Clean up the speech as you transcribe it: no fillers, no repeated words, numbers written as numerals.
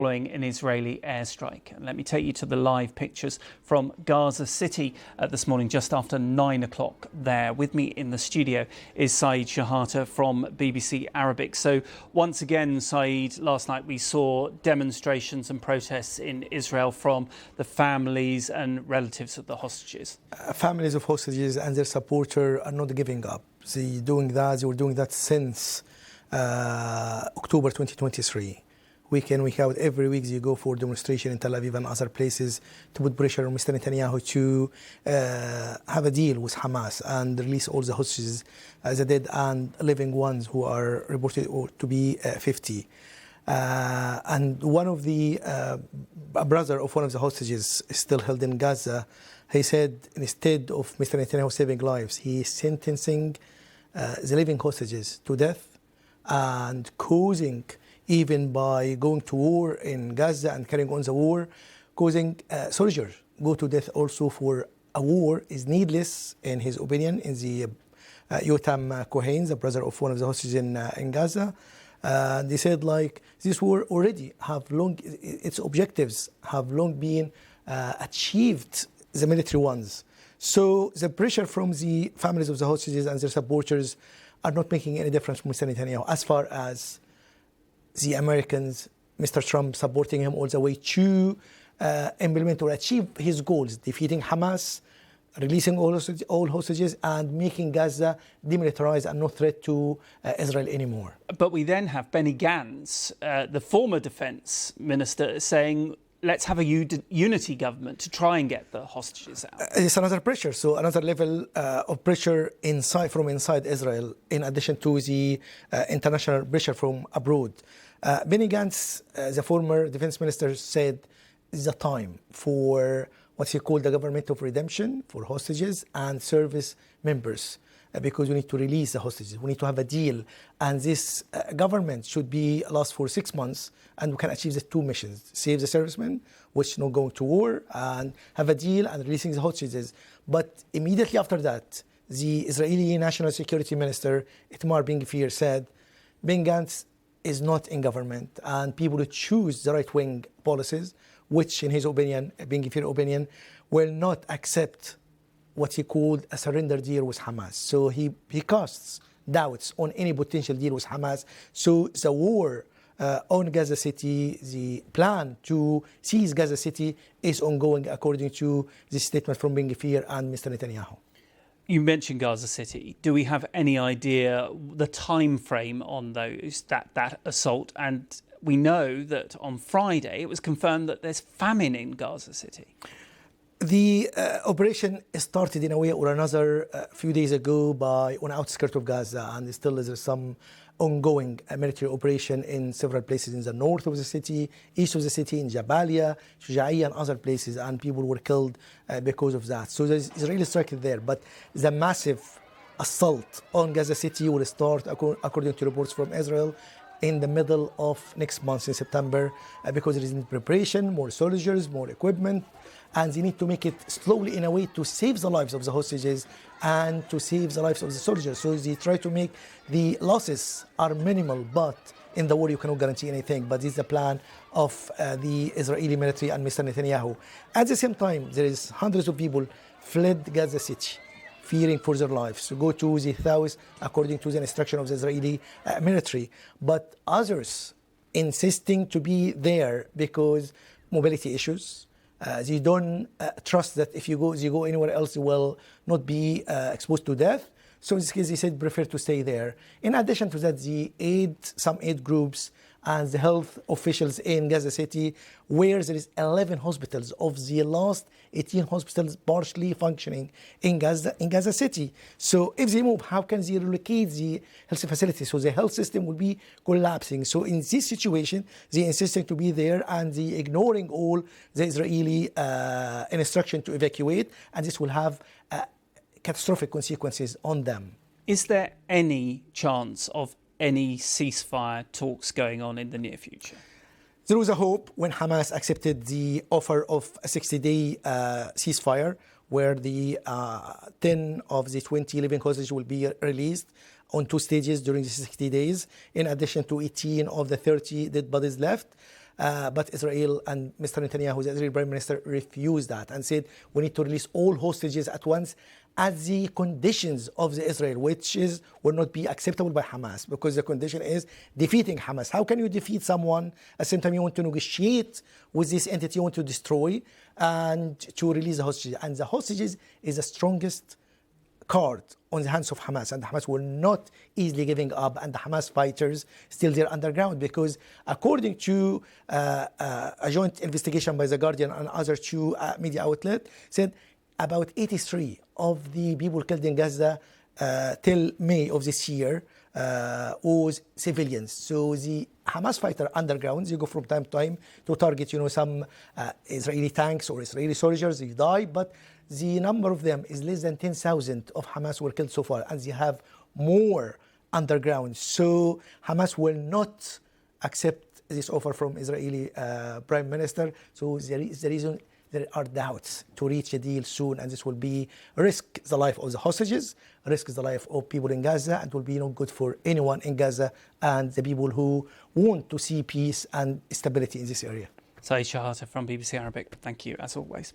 following an Israeli airstrike. And let me take you to the live pictures from Gaza City this morning, just after 9 o'clock there. With me in the studio is Saeed Shehata from BBC Arabic. So once again, Saeed, last night we saw demonstrations and protests in Israel from the families and relatives of the hostages. Families of hostages and their supporters are not giving up. They were doing that since October 2023. Week in, week out, every week they go for demonstration in Tel Aviv and other places to put pressure on Mr. Netanyahu to have a deal with Hamas and release all the hostages, the dead and living ones who are reported to be 50. And one of the brother of one of the hostages is still held in Gaza. He said instead of Mr. Netanyahu saving lives, he is sentencing the living hostages to death and causing, even by going to war in Gaza and carrying on the war, causing soldiers go to death also for a war is needless, in his opinion, in the Yotam Cohen, the brother of one of the hostages in Gaza. They said, like, this war already its objectives have long been achieved, the military ones. So the pressure from the families of the hostages and their supporters are not making any difference from Mr. Netanyahu, as far as the Americans, Mr. Trump, supporting him all the way to implement or achieve his goals, defeating Hamas, releasing all hostages, and making Gaza demilitarized and no threat to Israel anymore. But we then have Benny Gantz, the former defense minister, saying, let's have a unity government to try and get the hostages out. It's another pressure, so another level of pressure from inside Israel, in addition to the international pressure from abroad. Benny Gantz, the former defense minister, said it's a time for what he called the government of redemption for hostages and service members, because we need to release the hostages. We need to have a deal, and this government should last for 6 months, and we can achieve the two missions: save the servicemen, which not going to war, and have a deal and releasing the hostages. But immediately after that, the Israeli National Security Minister Itamar Ben-Gvir said Ben Gantz is not in government, and people who choose the right-wing policies, which in his opinion, Ben-Gvir's opinion, will not accept what he called a surrender deal with Hamas. So he casts doubts on any potential deal with Hamas. So the war on Gaza City, the plan to seize Gaza City, is ongoing according to this statement from Ben-Gvir and Mr. Netanyahu. You mentioned Gaza City. Do we have any idea the time frame on that assault? And we know that on Friday it was confirmed that there's famine in Gaza City. The operation started in a way or another a few days ago on the outskirts of Gaza, and still there's some ongoing military operation in several places in the north of the city, east of the city, in Jabalia, Shujaiya, and other places, and people were killed because of that. So there's Israeli strike there, but the massive assault on Gaza City will start, according to reports from Israel, in the middle of next month, in September, because there is preparation, more soldiers, more equipment, and they need to make it slowly in a way to save the lives of the hostages and to save the lives of the soldiers. So they try to make the losses are minimal, but in the war you cannot guarantee anything. But this is the plan of the Israeli military and Mr. Netanyahu. At the same time, there is hundreds of people fled Gaza City, fearing for their lives, to go to the south according to the instruction of the Israeli military. But others insisting to be there because mobility issues. They don't trust that if you go anywhere else, you will not be exposed to death. So in this case, they said prefer to stay there. In addition to that, some aid groups and the health officials in Gaza City, where there is 11 hospitals of the last 18 hospitals partially functioning in Gaza City. So if they move, how can they relocate the health facilities? So the health system will be collapsing. So in this situation, they insisting to be there, and they ignoring all the Israeli instruction to evacuate, and this will have catastrophic consequences on them. Is there any chance of any ceasefire talks going on in the near future? There was a hope when Hamas accepted the offer of a 60-day ceasefire, where the 10 of the 20 living hostages will be released on 2 stages during the 60 days, in addition to 18 of the 30 dead bodies left. but Israel and Mr. Netanyahu, the Israeli Prime Minister, refused that and said we need to release all hostages at once at the conditions of the Israel, which will not be acceptable by Hamas, because the condition is defeating Hamas. How can you defeat someone at the same time you want to negotiate with this entity you want to destroy and to release the hostages? And the hostages is the strongest card on the hands of Hamas, and Hamas will not easily giving up, and the Hamas fighters still there underground, because according to a joint investigation by The Guardian and other two media outlets, said about 83 of the people killed in Gaza till May of this year was civilians. So the Hamas fighter underground, they go from time to time to target, some Israeli tanks or Israeli soldiers, they die, but the number of them is less than 10,000 of Hamas were killed so far, and they have more underground. So Hamas will not accept this offer from Israeli Prime Minister. So there is the reason there are doubts to reach a deal soon, and this will be risk the life of the hostages, risk the life of people in Gaza, and will be not good for anyone in Gaza and the people who want to see peace and stability in this area. Shehata from BBC Arabic, thank you as always.